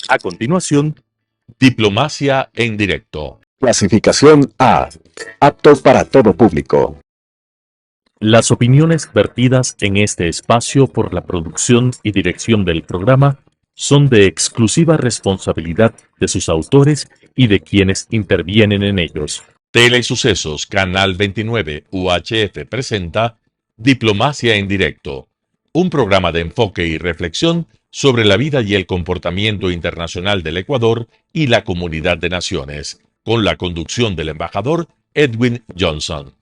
A continuación, Diplomacia en directo. Clasificación A. Apto para todo público. Las opiniones vertidas en este espacio por la producción y dirección del programa son de exclusiva responsabilidad de sus autores y de quienes intervienen en ellos. Telesucesos Canal 29 UHF presenta Diplomacia en directo, un programa de enfoque y reflexión sobre la vida y el comportamiento internacional del Ecuador y la comunidad de naciones, con la conducción del embajador Edwin Johnson.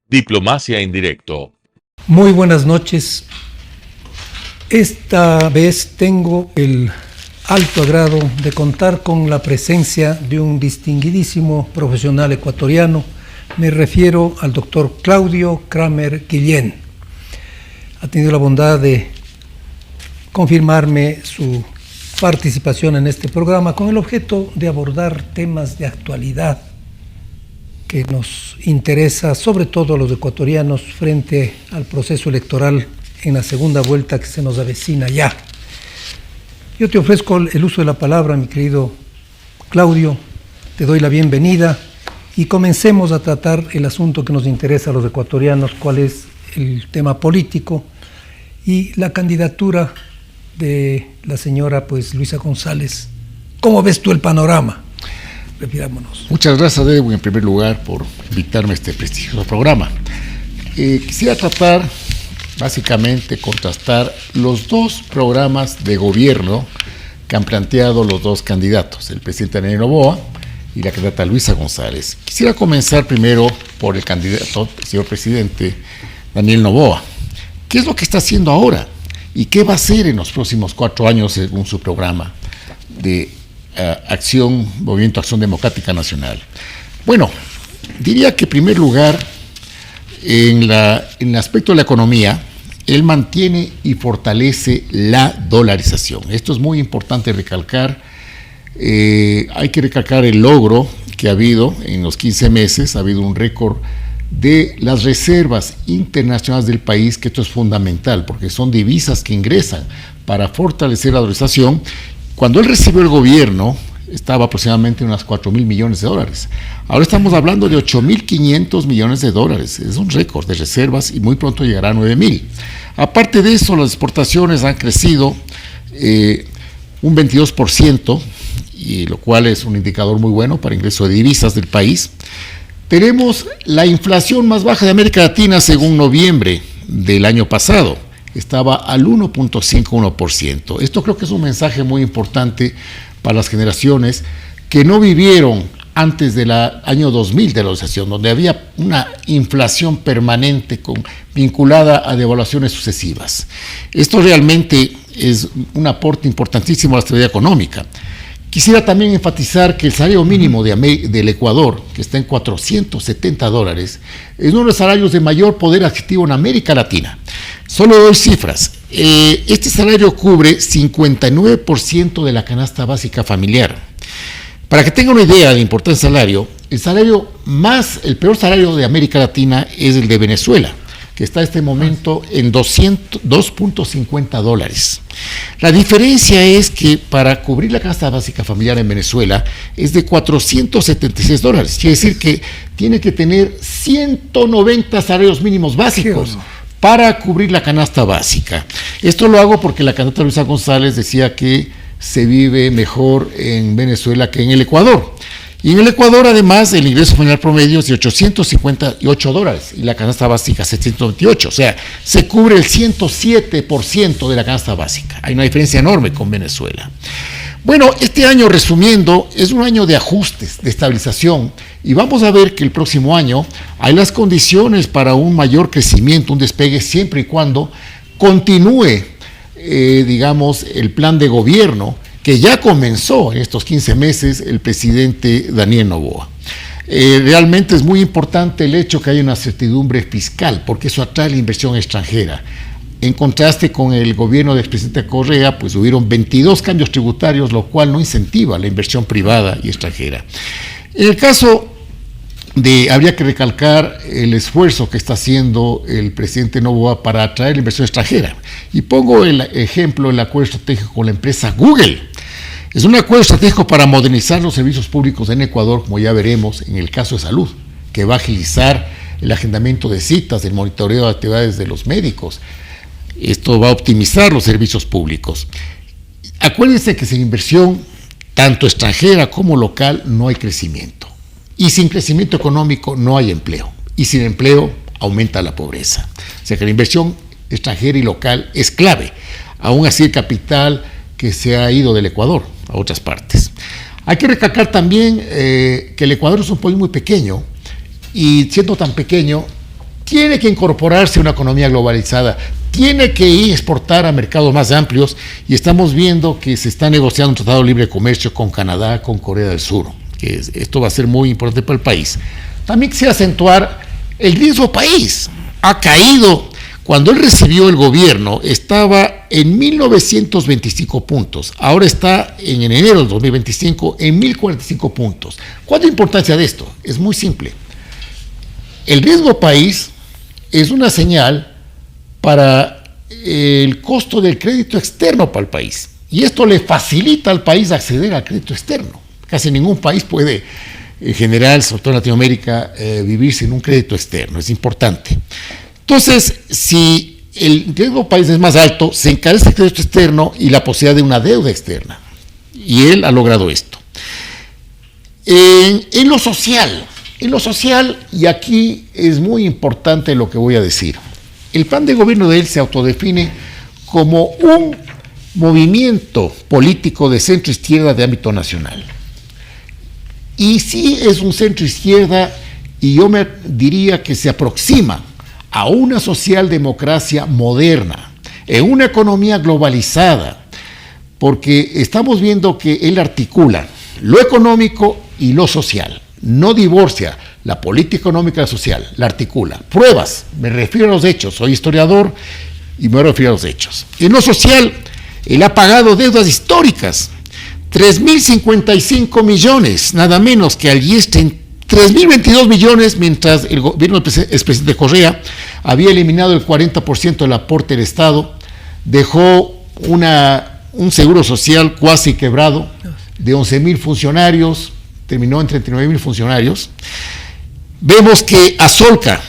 Diplomacia en directo. Muy buenas noches. Esta vez tengo el alto agrado de contar con la presencia de un distinguidísimo profesional ecuatoriano. Me refiero al doctor Claudio Kramer Guillén. Ha tenido la bondad de confirmarme su participación en este programa con el objeto de abordar temas de actualidad que nos interesa, sobre todo a los ecuatorianos, frente al proceso electoral en la segunda vuelta que se nos avecina ya. Yo te ofrezco el uso de la palabra, mi querido Claudio, te doy la bienvenida y comencemos a tratar el asunto que nos interesa a los ecuatorianos, cuál es el tema político y la candidatura de la señora Luisa González. ¿Cómo ves tú el panorama? Repidámonos. Muchas gracias, Edwin, en primer lugar, por invitarme a este prestigioso programa. Quisiera tratar, básicamente, contrastar los dos programas de gobierno que han planteado los dos candidatos, el presidente Daniel Noboa y la candidata Luisa González. Quisiera comenzar primero por el candidato, el señor presidente Daniel Noboa. ¿Qué es lo que está haciendo ahora? ¿Y qué va a hacer en los próximos 4 años según su programa de Movimiento Acción Democrática Nacional? Bueno, diría que en primer lugar, en el aspecto de la economía, él mantiene y fortalece la dolarización. Esto es muy importante recalcar. Hay que recalcar el logro que ha habido en los 15 meses. Ha habido un récord de las reservas internacionales del país, que esto es fundamental, porque son divisas que ingresan para fortalecer la dolarización. Cuando él recibió el gobierno, estaba aproximadamente en unas 4,000 millones de dólares. Ahora estamos hablando de 8,500 millones de dólares. Es un récord de reservas y muy pronto llegará a 9,000. Aparte de eso, las exportaciones han crecido un 22%, y lo cual es un indicador muy bueno para ingreso de divisas del país. Tenemos la inflación más baja de América Latina según noviembre del año pasado. Estaba al 1.51%. Esto creo que es un mensaje muy importante para las generaciones que no vivieron antes del año 2000 de la recesión, donde había una inflación permanente vinculada a devaluaciones sucesivas. Esto realmente es un aporte importantísimo a la estabilidad económica. Quisiera también enfatizar que el salario mínimo del Ecuador, que está en $470, es uno de los salarios de mayor poder adquisitivo en América Latina. Solo doy cifras. Este salario cubre 59% de la canasta básica familiar. Para que tengan una idea de la importancia del salario, el peor salario de América Latina es el de Venezuela, que está en este momento en $2.50. La diferencia es que para cubrir la canasta básica familiar en Venezuela es de $476. Quiere decir que tiene que tener 190 salarios mínimos básicos para cubrir la canasta básica. Esto lo hago porque la candidata Luisa González decía que se vive mejor en Venezuela que en el Ecuador. Y en el Ecuador, además, el ingreso familiar promedio es de $858 y la canasta básica 728. O sea, se cubre el 107% de la canasta básica. Hay una diferencia enorme con Venezuela. Bueno, este año, resumiendo, es un año de ajustes, de estabilización, y vamos a ver que el próximo año hay las condiciones para un mayor crecimiento, un despegue, siempre y cuando continúe, el plan de gobierno que ya comenzó en estos 15 meses el presidente Daniel Noboa. Realmente es muy importante el hecho que haya una certidumbre fiscal, porque eso atrae la inversión extranjera. En contraste con el gobierno del expresidente Correa, hubieron 22 cambios tributarios, lo cual no incentiva la inversión privada y extranjera. En el caso habría que recalcar el esfuerzo que está haciendo el presidente Noboa para atraer la inversión extranjera. Y pongo el ejemplo del acuerdo estratégico con la empresa Google. Es un acuerdo estratégico para modernizar los servicios públicos en Ecuador, como ya veremos en el caso de salud, que va a agilizar el agendamiento de citas, el monitoreo de actividades de los médicos. Esto va a optimizar los servicios públicos. Acuérdense que sin inversión, tanto extranjera como local, no hay crecimiento. Y sin crecimiento económico no hay empleo. Y sin empleo aumenta la pobreza. O sea que la inversión extranjera y local es clave. Aún así el capital que se ha ido del Ecuador a otras partes. Hay que recalcar también que el Ecuador es un país muy pequeño y siendo tan pequeño tiene que incorporarse a una economía globalizada, tiene que ir a exportar a mercados más amplios y estamos viendo que se está negociando un tratado de libre comercio con Canadá, con Corea del Sur, que esto va a ser muy importante para el país. También quisiera acentuar el riesgo país. Ha caído. Cuando él recibió el gobierno estaba en 1925 puntos, ahora está en enero del 2025 en 1045 puntos. ¿Cuál es la importancia de esto? Es muy simple. El riesgo país es una señal para el costo del crédito externo para el país y esto le facilita al país acceder al crédito externo. Casi ningún país puede, en general, sobre todo en Latinoamérica, vivir sin un crédito externo, es importante. Entonces, si el riesgo país es más alto, se encarece el crédito externo y la posibilidad de una deuda externa. Y él ha logrado esto. En lo social, y aquí es muy importante lo que voy a decir, el plan de gobierno de él se autodefine como un movimiento político de centro-izquierda de ámbito nacional. Y sí es un centro-izquierda, y yo me diría que se aproxima a una socialdemocracia moderna, en una economía globalizada, porque estamos viendo que él articula lo económico y lo social, no divorcia la política económica y la social, la articula. Pruebas, me refiero a los hechos, soy historiador y me refiero a los hechos. En lo social, él ha pagado deudas históricas, 3.055 millones, nada menos que al IESTE en 3.022 millones, mientras el gobierno del expresidente Correa había eliminado el 40% del aporte del Estado, dejó un seguro social cuasi quebrado de 11.000 funcionarios, terminó en 39.000 funcionarios. Vemos que a Solca,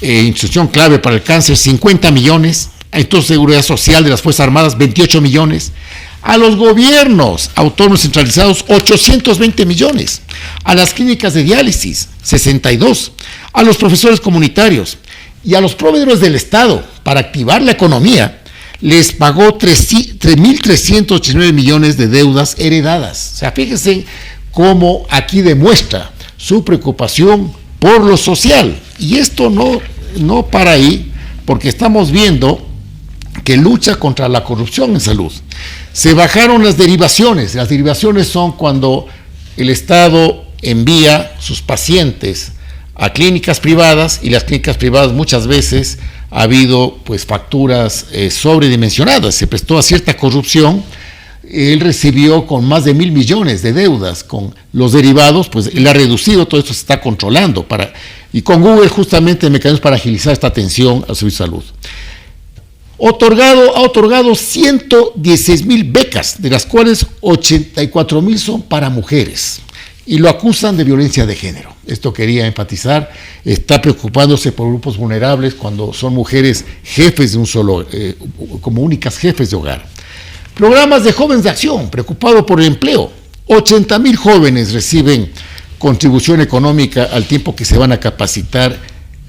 institución clave para el cáncer, 50 millones, a la Seguridad Social de las Fuerzas Armadas, 28 millones, a los gobiernos autónomos centralizados, 820 millones, a las clínicas de diálisis, 62, a los profesores comunitarios y a los proveedores del Estado para activar la economía, les pagó 3.389 millones de deudas heredadas. O sea, fíjense cómo aquí demuestra su preocupación por lo social. Y esto no para ahí, porque estamos viendo que lucha contra la corrupción en salud. Se bajaron las derivaciones. Las derivaciones son cuando el Estado envía sus pacientes a clínicas privadas y las clínicas privadas muchas veces ha habido pues facturas sobredimensionadas, se prestó a cierta corrupción. Él recibió con más de 1.000 millones de deudas con los derivados, pues él ha reducido, todo esto se está controlando y con Google justamente mecanismos para agilizar esta atención a su salud. Ha otorgado 116.000 becas, de las cuales 84.000 son para mujeres, y lo acusan de violencia de género. Esto quería enfatizar, está preocupándose por grupos vulnerables cuando son mujeres jefes de un solo, como únicas jefes de hogar. Programas de jóvenes de acción, preocupado por el empleo. 80.000 jóvenes reciben contribución económica al tiempo que se van a capacitar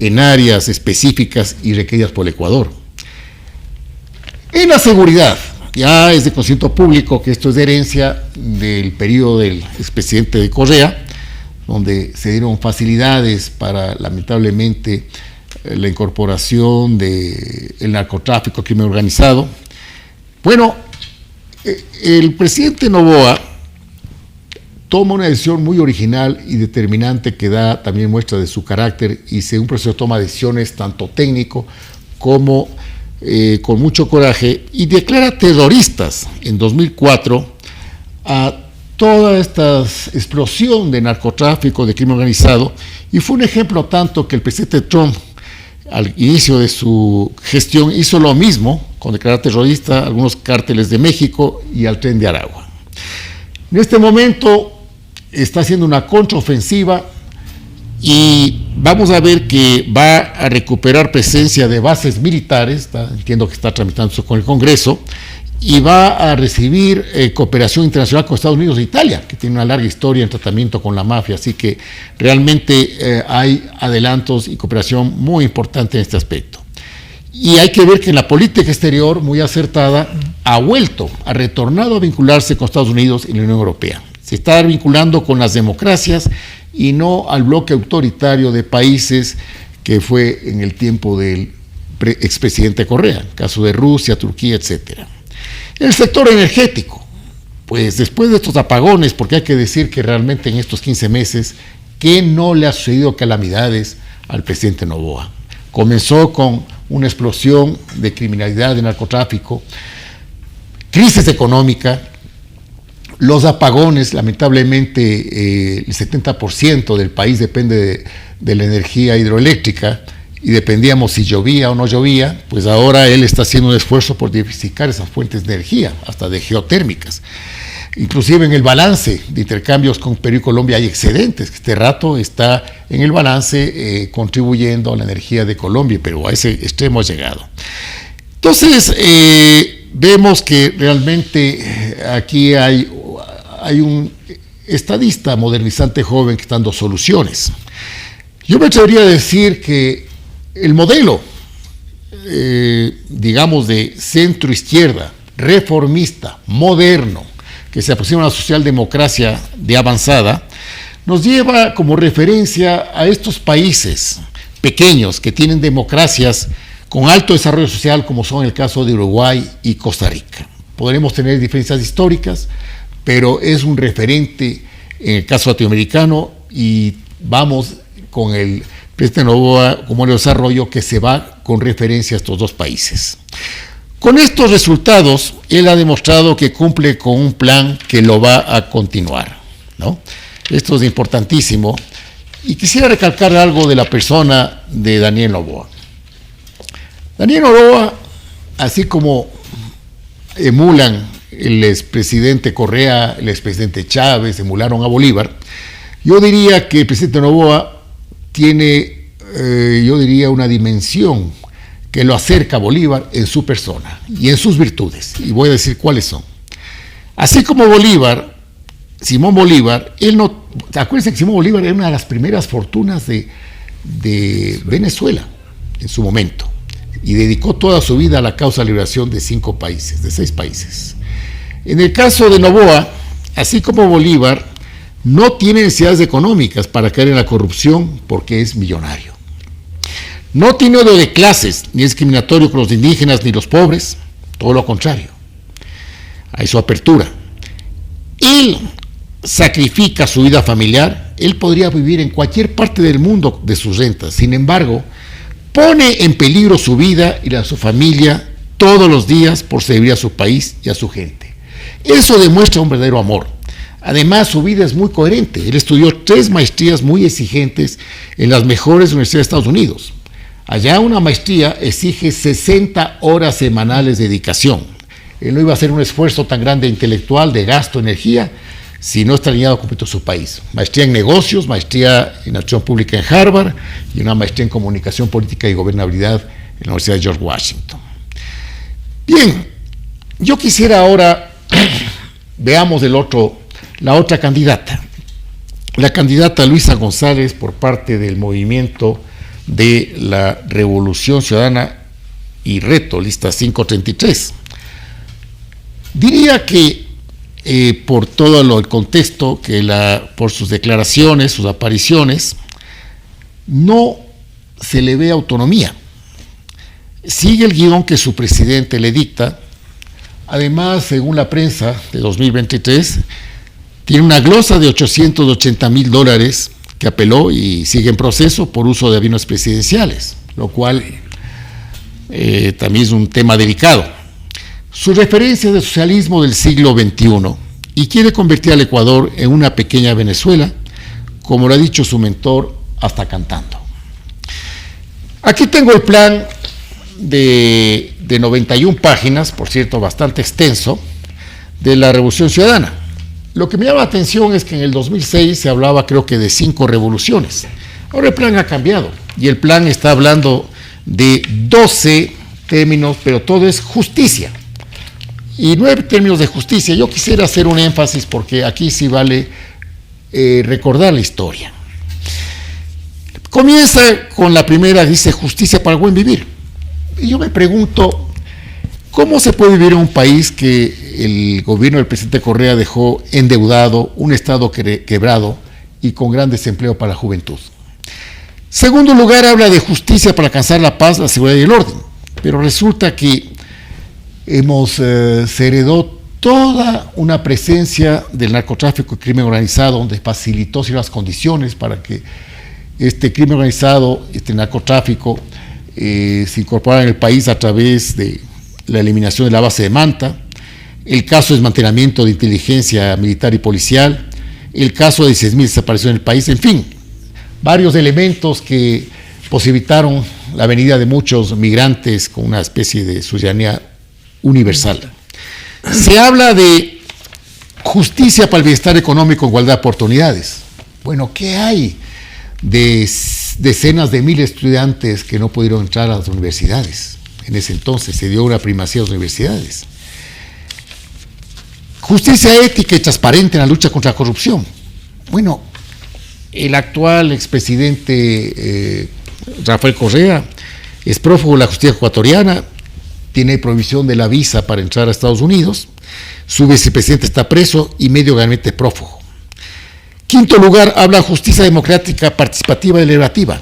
en áreas específicas y requeridas por el Ecuador. En la seguridad, ya es de conocimiento público que esto es de herencia del periodo del expresidente de Correa, donde se dieron facilidades para, lamentablemente, la incorporación del narcotráfico, crimen organizado. Bueno, el presidente Noboa toma una decisión muy original y determinante que da también muestra de su carácter y según un proceso toma decisiones tanto técnico como con mucho coraje y declara terroristas en 2004 a toda esta explosión de narcotráfico, de crimen organizado, y fue un ejemplo tanto que el presidente Trump al inicio de su gestión hizo lo mismo con declarar terrorista a algunos cárteles de México y al Tren de Aragua. En este momento está haciendo una contraofensiva y vamos a ver que va a recuperar presencia de bases militares, entiendo que está tramitando eso con el Congreso, y va a recibir cooperación internacional con Estados Unidos e Italia, que tiene una larga historia en tratamiento con la mafia, así que realmente hay adelantos y cooperación muy importante en este aspecto. Y hay que ver que en la política exterior, muy acertada, ha retornado a vincularse con Estados Unidos y la Unión Europea. Se está vinculando con las democracias y no al bloque autoritario de países que fue en el tiempo del expresidente Correa, caso de Rusia, Turquía, etcétera. El sector energético, pues después de estos apagones, porque hay que decir que realmente en estos 15 meses, ¿qué no le ha sucedido calamidades al presidente Noboa? Comenzó con una explosión de criminalidad, de narcotráfico, crisis económica, los apagones, lamentablemente el 70% del país depende de la energía hidroeléctrica, y dependíamos si llovía o no llovía, pues ahora él está haciendo un esfuerzo por diversificar esas fuentes de energía, hasta de geotérmicas. Inclusive en el balance de intercambios con Perú y Colombia hay excedentes, este rato está en el balance contribuyendo a la energía de Colombia y Perú, a ese extremo ha llegado. Entonces, vemos que realmente aquí hay un estadista modernizante joven que está dando soluciones. Yo me atrevería a decir que el modelo, digamos, de centro-izquierda, reformista, moderno, que se aproxima a una socialdemocracia de avanzada, nos lleva como referencia a estos países pequeños que tienen democracias con alto desarrollo social, como son el caso de Uruguay y Costa Rica. Podremos tener diferencias históricas, pero es un referente en el caso latinoamericano y vamos con el presidente Noboa como el desarrollo que se va con referencia a estos dos países. Con estos resultados, él ha demostrado que cumple con un plan que lo va a continuar, ¿no? Esto es importantísimo. Y quisiera recalcar algo de la persona de Daniel Noboa. Daniel Noboa, así como emulan el expresidente Correa, el expresidente Chávez, emularon a Bolívar, yo diría que el presidente Noboa tiene, yo diría, una dimensión que lo acerca a Bolívar en su persona y en sus virtudes. Y voy a decir cuáles son. Así como Bolívar, Simón Bolívar, acuérdense que Simón Bolívar era una de las primeras fortunas de Venezuela en su momento y dedicó toda su vida a la causa de liberación de 6 países. En el caso de Noboa, así como Bolívar, no tiene necesidades económicas para caer en la corrupción porque es millonario. No tiene odio de clases, ni es discriminatorio con los indígenas ni los pobres, todo lo contrario. Hay su apertura. Él sacrifica su vida familiar, él podría vivir en cualquier parte del mundo de sus rentas, sin embargo, pone en peligro su vida y la de su familia todos los días por servir a su país y a su gente. Eso demuestra un verdadero amor. Además, su vida es muy coherente. Él estudió 3 maestrías muy exigentes en las mejores universidades de Estados Unidos. Allá una maestría exige 60 horas semanales de dedicación. Él no iba a hacer un esfuerzo tan grande intelectual, de gasto, energía, si no está alineado con su país. Maestría en negocios, maestría en acción pública en Harvard y una maestría en comunicación política y gobernabilidad en la Universidad de George Washington. Bien, yo quisiera ahora, veamos la otra candidata. La candidata Luisa González por parte del movimiento de la Revolución Ciudadana y Reto, lista 533. Diría que por todo el contexto, por sus declaraciones, sus apariciones, no se le ve autonomía. Sigue el guión que su presidente le dicta. Además, según la prensa de 2023, tiene una glosa de $880,000 que apeló y sigue en proceso por uso de aviones presidenciales, lo cual también es un tema delicado. Su referencia de socialismo del siglo XXI y quiere convertir al Ecuador en una pequeña Venezuela, como lo ha dicho su mentor, hasta cantando. Aquí tengo el plan de 91 páginas, por cierto, bastante extenso, de la Revolución Ciudadana. Lo que me llama la atención es que en el 2006 se hablaba, creo que, de 5 revoluciones. Ahora el plan ha cambiado y el plan está hablando de 12 términos, pero todo es justicia. Y 9 términos de justicia. Yo quisiera hacer un énfasis porque aquí sí vale recordar la historia. Comienza con la primera, dice justicia para el buen vivir. Y yo me pregunto, ¿cómo se puede vivir en un país que el gobierno del presidente Correa dejó endeudado, un Estado quebrado y con gran desempleo para la juventud? Segundo lugar, habla de justicia para alcanzar la paz, la seguridad y el orden. Pero resulta que se heredó toda una presencia del narcotráfico y crimen organizado, donde facilitó ciertas condiciones para que este crimen organizado, este narcotráfico, se incorporara en el país a través de la eliminación de la base de Manta, el caso de desmantelamiento de inteligencia militar y policial, el caso de 16.000 desapariciones en el país, en fin, varios elementos que posibilitaron la venida de muchos migrantes con una especie de ciudadanía universal. Se habla de justicia para el bienestar económico, igualdad de oportunidades. Bueno, ¿qué hay de decenas de miles de estudiantes que no pudieron entrar a las universidades? En ese entonces se dio una primacía a las universidades. Justicia ética y transparente en la lucha contra la corrupción. Bueno, el actual expresidente Rafael Correa es prófugo de la justicia ecuatoriana, tiene prohibición de la visa para entrar a Estados Unidos, su vicepresidente está preso y medio gabinete prófugo. Quinto lugar, habla de justicia democrática, participativa y deliberativa.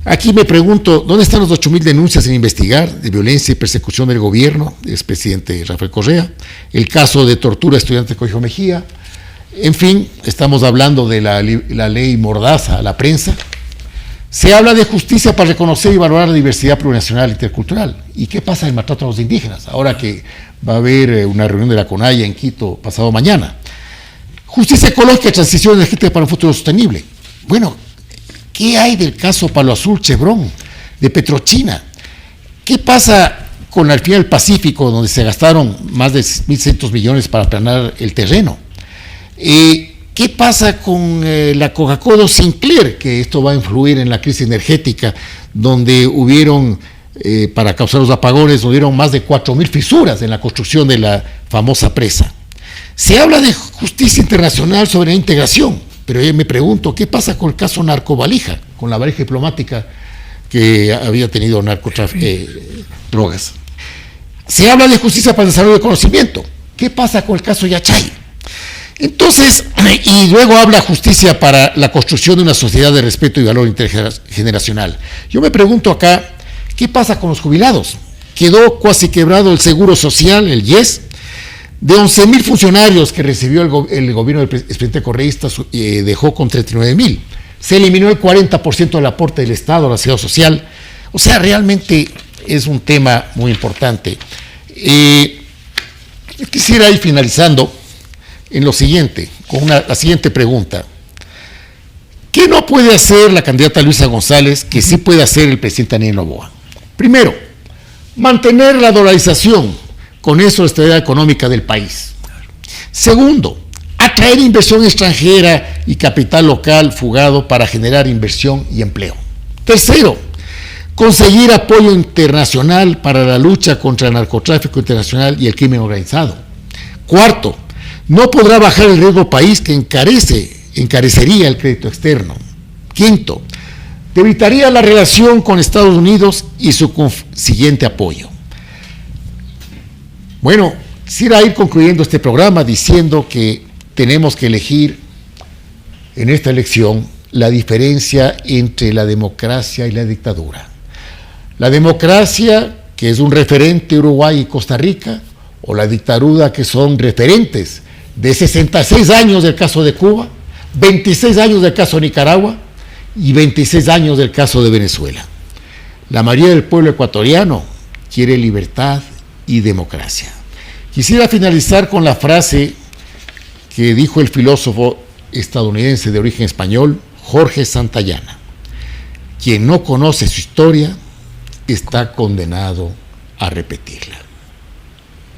Aquí me pregunto, ¿dónde están los 8.000 denuncias sin investigar de violencia y persecución del gobierno del expresidente Rafael Correa? El caso de tortura a estudiantes de Colegio Mejía. En fin, estamos hablando de la ley Mordaza a la prensa. Se habla de justicia para reconocer y valorar la diversidad plurinacional e intercultural. ¿Y qué pasa en el maltrato a los indígenas? Ahora que va a haber una reunión de la CONAIE en Quito pasado mañana. Justicia ecológica y transición energética para un futuro sostenible. Bueno, ¿qué hay del caso Palo Azul Chevron, de Petrochina? ¿Qué pasa con la Alfina del Pacífico, donde se gastaron más de 1.600 millones para aplanar el terreno? ¿Qué pasa con la Coca-Cola Sinclair? Que esto va a influir en la crisis energética, donde hubieron, para causar los apagones, hubieron más de 4.000 fisuras en la construcción de la famosa presa. Se habla de justicia internacional sobre la integración, pero yo me pregunto, ¿qué pasa con el caso Narcovalija, con la valija diplomática que había tenido drogas? Se habla de justicia para el desarrollo del conocimiento. ¿Qué pasa con el caso Yachay? Entonces, y luego habla justicia para la construcción de una sociedad de respeto y valor intergeneracional. Yo me pregunto acá, ¿qué pasa con los jubilados? Quedó cuasi quebrado el seguro social, el IES, de 11.000 funcionarios que recibió el gobierno del expresidente correísta, dejó con 39.000. Se eliminó el 40% del aporte del Estado a la seguridad social. O sea, realmente es un tema muy importante. Quisiera ir finalizando en lo siguiente, con la siguiente pregunta. ¿Qué no puede hacer la candidata Luisa González que sí puede hacer el presidente Daniel Noboa? Primero, mantener la dolarización, con eso la estabilidad económica del país. Segundo, atraer inversión extranjera y capital local fugado para generar inversión y empleo. Tercero, conseguir apoyo internacional para la lucha contra el narcotráfico internacional y el crimen organizado. Cuarto, no podrá bajar el riesgo país que encarecería el crédito externo. Quinto, debilitaría la relación con Estados Unidos y su consiguiente apoyo. Bueno, quisiera ir concluyendo este programa diciendo que tenemos que elegir en esta elección la diferencia entre la democracia y la dictadura. La democracia, que es un referente Uruguay y Costa Rica, o la dictadura, que son referentes de 66 años del caso de Cuba, 26 años del caso de Nicaragua y 26 años del caso de Venezuela. La mayoría del pueblo ecuatoriano quiere libertad y democracia. Quisiera finalizar con la frase que dijo el filósofo estadounidense de origen español, Jorge Santayana: quien no conoce su historia está condenado a repetirla.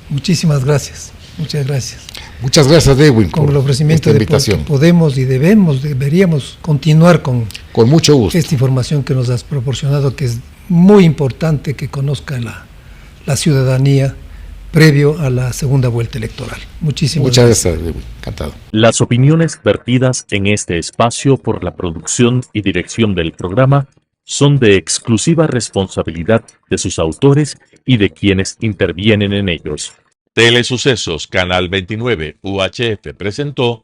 Muchísimas gracias. Muchas gracias. Muchas gracias, Edwin, con por el ofrecimiento esta de invitación. que podemos y deberíamos continuar con mucho gusto. Esta información que nos has proporcionado, que es muy importante que conozca la ciudadanía previo a la segunda vuelta electoral. Muchas gracias, Edwin. Encantado. Las opiniones vertidas en este espacio por la producción y dirección del programa son de exclusiva responsabilidad de sus autores y de quienes intervienen en ellos. Telesucesos Canal 29 UHF presentó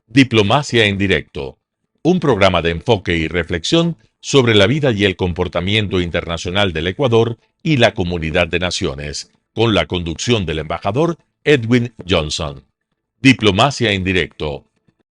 Diplomacia en Directo, un programa de enfoque y reflexión sobre la vida y el comportamiento internacional del Ecuador y la comunidad de naciones, con la conducción del embajador Edwin Johnson. Diplomacia en Directo,